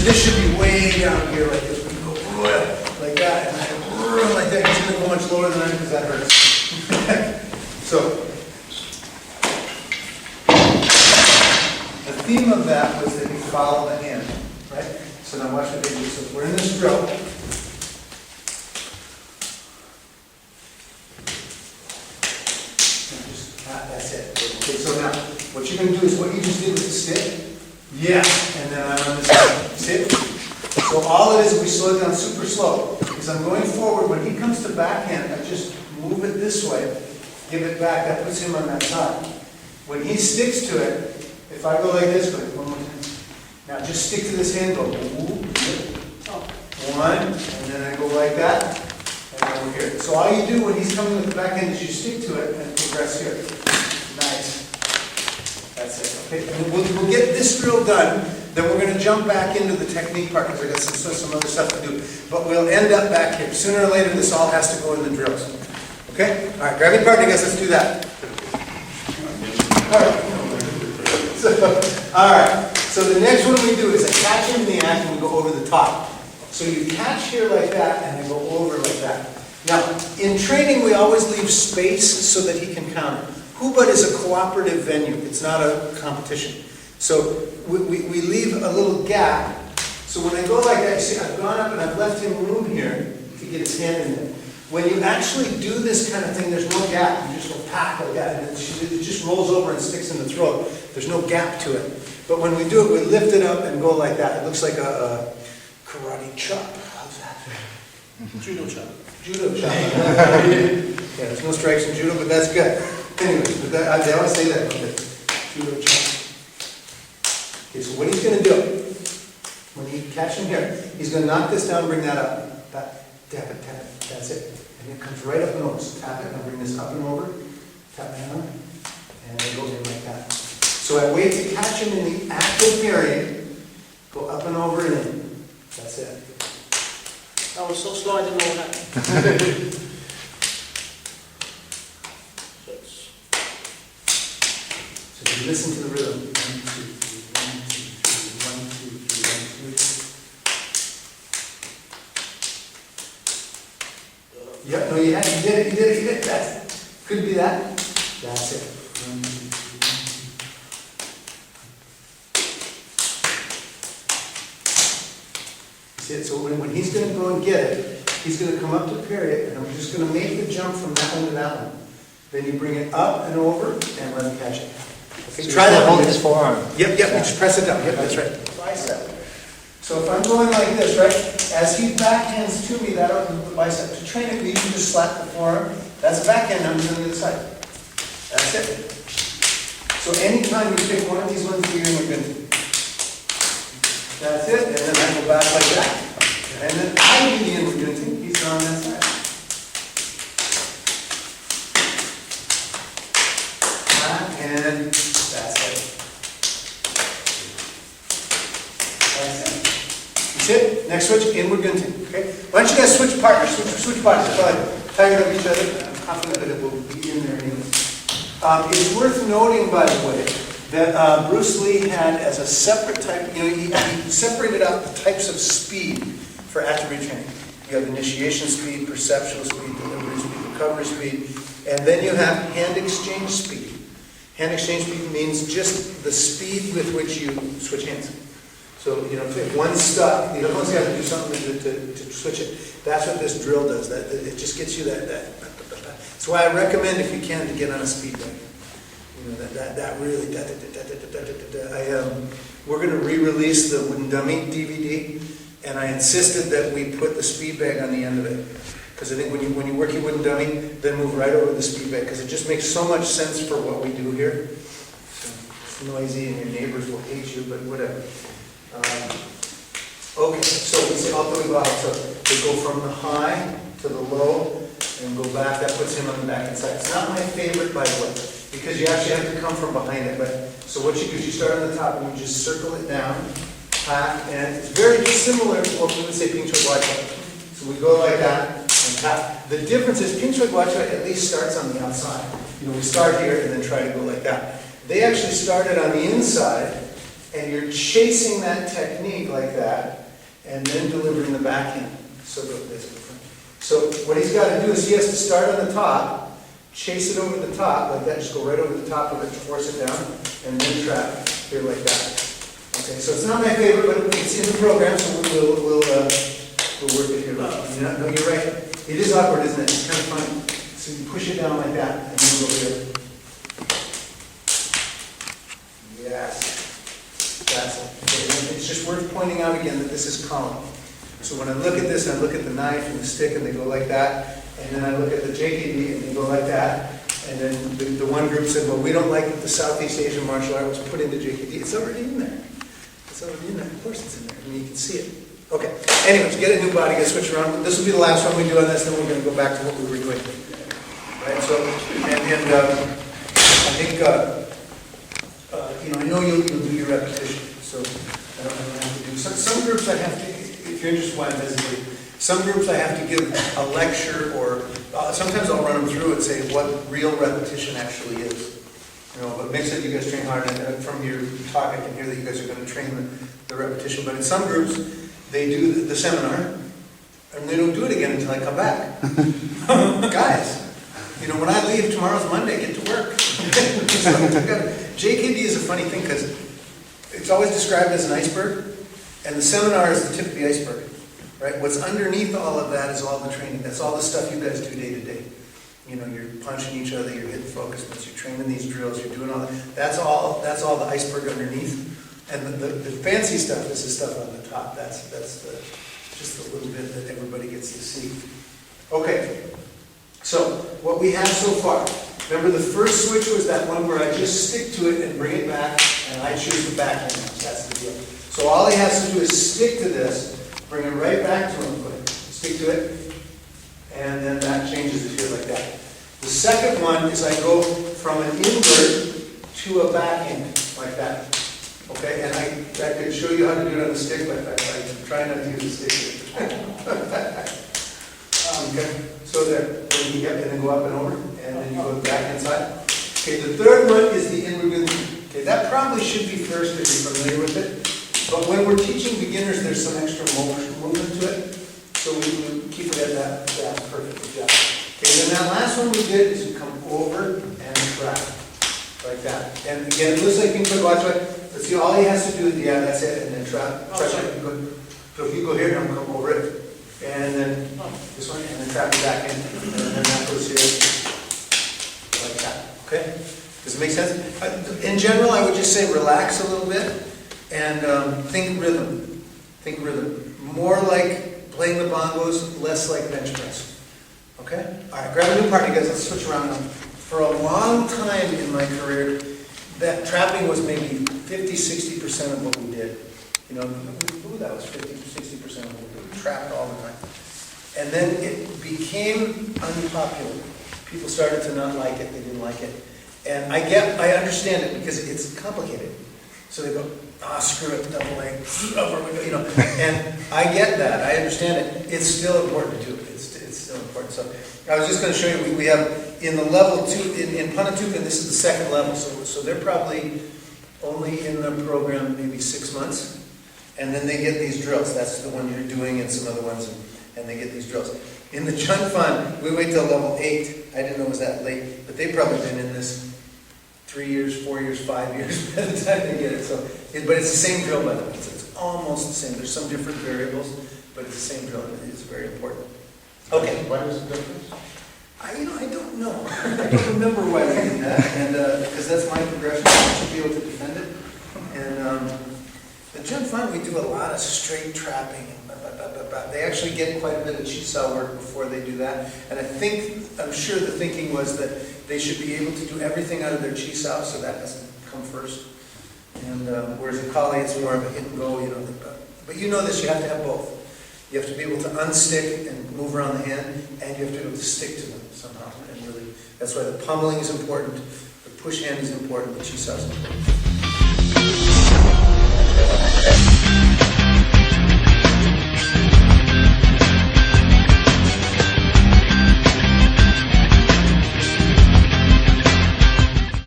this should be way down here like this. We go like that, and I like that. He's going to go much lower than I am because that hurts. So, the theme of that was that you follow the hand, right? So now watch what they do. So if we're in this drill. That's it. Okay, so now, what you're going to do is what you just did with the stick. Yeah, and then I'm on this side. See? So all it is we slow it down super slow. Because I'm going forward. When he comes to backhand, I just move it this way, give it back. That puts him on that side. When he sticks to it, if I go like this, go one more time. Now just stick to this hand, go one, and then I go like that, and over here. So all you do when he's coming with the backhand is you stick to it and progress here. Nice. That's it. Okay, and we'll get this drill done. Then we're going to jump back into the technique part because I got some other stuff to do. But we'll end up back here. Sooner or later, this all has to go in the drills. Okay? All right, grab your partner, guys. Let's do that. All right. So the next one we do is I catch him in the act and we go over the top. So you catch here like that and I go over like that. Now, in training, we always leave space so that he can counter. Hubat is a cooperative venue. It's not a competition. So we leave a little gap. So when I go like that, you see I've gone up and I've left him room here to get his hand in there. When you actually do this kind of thing, there's no gap. You just go pack like that, and it just rolls over and sticks in the throat. There's no gap to it. But when we do it, we lift it up and go like that. It looks like a karate chop. How's that? Judo chop. Judo chop. Yeah, there's no strikes in judo, but that's good. Anyways, but they always say that. Judo chop. Okay, so what he's going to do, when you catch him here, he's going to knock this down, bring that up. Tap it, tap it. That's it. And it comes right up and over. So tap it, and I'll bring this up and over. Tap it down, and it goes in like that. So I wait to catch him in the active period. Go up and over and in. That's it. I was so slow I didn't know what happened. So if you listen to the rhythm. 1, 2, 3, 1, 2, 3, 1, 2, 3, 1, 2, 3. Yep, no, you did it. That's it. Could be that. That's it. 1, 2, 3, 1. See it? So when he's going to go and get it, he's going to come up to period, and I'm just going to make the jump from that one to that one. Then you bring it up and over, and let him catch it. Okay, So try that. Hold his forearm. Yep, you just press it down. Yep, that's right. Bicep. So if I'm going like this, right, as he backhands to me, that'll move the bicep. To train it, you can just slap the forearm. That's a backhand, I'm doing the other side. That's it. So anytime you pick one of these ones, you're going to. That's it, and then I go back like that. And then I do the inward gunting, he's on that side. And that's it. That's it. That's it. Next switch, inward gunting. Okay? Why don't you guys switch partners, switch bodies. Probably tired of each other. I'm confident that it will be in there anyway. It's worth noting, by the way, that Bruce Lee had as a separate type, he separated out the types of speed for attribute training. You have initiation speed, perceptual speed, delivery speed, recovery speed, and then you have hand exchange speed. Hand exchange speed means just the speed with which you switch hands. So, if one's stuck, the other one's got to do something to switch it. That's what this drill does. It just gets you that. That's why I recommend, if you can, to get on a speed bike. That really, we're going to re-release the Wooden Dummy DVD, and I insisted that we put the speed bag on the end of it. Because I think when you work your Wooden Dummy, then move right over the speed bag, because it just makes so much sense for what we do here. So it's noisy, and your neighbors will hate you, but whatever. Okay, so I'll do it. So we go from the high to the low, and go back. That puts him on the back and side. It's not my favorite, by the way, because you actually have to come from behind it. But so what you do is you start on the top and you just circle it down, tap, and it's very similar to what we would say Ping Choi Guacha. So we go like that and tap. The difference is Ping Choi Guacha at least starts on the outside. We start here and then try to go like that. They actually started on the inside And you're chasing that technique like that, and then delivering the backhand. So what he's got to do is he has to start on the top, chase it over the top like that, just go right over the top of it, force it down, and then trap here like that. Okay, so it's not my favorite, but it's in the program, so we'll work it here. No, you're right. It is awkward, isn't it? It's kind of funny. So you push it down like that, and then go here. Yes. That's it. Okay, it's just worth pointing out again that this is column. So when I look at this, I look at the knife and the stick, and they go like that. And then I look at the JKD, and they go like that. And then the one group said, well, we don't like that the Southeast Asian martial art was put into JKD. It's already in there. It's already in there. Of course it's in there. I mean, you can see it. Okay. Anyways, get a new body, get switched around. This will be the last one we do on this, then we're going to go back to what we were doing. Right? So, I think, I know you'll do your repetition, so I don't have to do. Some groups I have to, if you're interested why I'm hesitating, some groups I have to give a lecture, or sometimes I'll run them through and say what real repetition actually is. But makes it you guys train hard, and from your talk I can hear that you guys are going to train the repetition. But in some groups, they do the seminar, and they don't do it again until I come back. Guys, when I leave, tomorrow's Monday, get to work. JKD is a funny thing because it's always described as an iceberg, and the seminar is the tip of the iceberg, right? What's underneath all of that is all the training. That's all the stuff you guys do day to day. You're punching each other, you're hitting focus points, you're training these drills, you're doing all that. That's all the iceberg underneath. And the fancy stuff is the stuff on the top. That's just the little bit that everybody gets to see. Okay. So, what we have so far, remember the first switch was that one where I just stick to it and bring it back, and I choose the backhand. That's the deal. So all he has to do is stick to this, bring it right back to him, stick to it, and then that changes it here like that. The second one is I go from an invert to a backhand, like that. Okay, and I could show you how to do it on the stick, but I try not to use the stick here. Okay, so there, and then go up and over, and then you go to the backhand side. Okay, the third one is the inward movement. Okay, that probably should be first if you're familiar with it. But when we're teaching beginners, there's some extra movement to it. So we keep it at that perfect job. Okay, then that last one we did is you come over and trap. Like that. And again, it looks like you can watch it. Let's see, all he has to do is, yeah, that's it, and then trap. So if you go here, now come over it. And then this one, and then trap it back in. And then that goes here. Like that. Okay? Does it make sense? In general, I would just say relax a little bit and think rhythm. Think rhythm. More like playing the bongos, less like bench press. Okay? Alright, grab a new partner, guys. Let's switch around now. For a long time in my career, that trapping was maybe 50-60% of what we did. That was 50-60% of what we did. We trapped all the time. And then it became unpopular. People started to not like it, they didn't like it. And I understand it because it's complicated. So they go, screw it, double leg, and I get that, I understand it. It's still important to do it. It's still important. So I was just going to show you, we have in the level 2, in Panatuka, this is the second level, so they're probably only in the program maybe 6 months, and then they get these drills. That's the one you're doing and some other ones, and they get these drills. In the Chun Fun, we wait till level 8. I didn't know it was that late, but they've probably been in this 3 years, 4 years, 5 years by the time they get it. But it's the same drill, by the way. It's almost the same. There's some different variables, but it's the same drill, and it's very important. Okay. What is the difference? I don't know. I don't remember why we did that, and because that's my progression, I should be able to defend it. And the Chun Fun, we do a lot of straight trapping. They actually get quite a bit of chi-sao work before they do that. And I'm sure the thinking was that they should be able to do everything out of their chi-sao, so that has to come first. And whereas in Kali, it's more of a hit and go, But you know this, you have to have both. You have to be able to unstick and move around the hand, and you have to be able to stick to them somehow. And really, that's why the pummeling is important, the push hand is important, the chi-sao is important.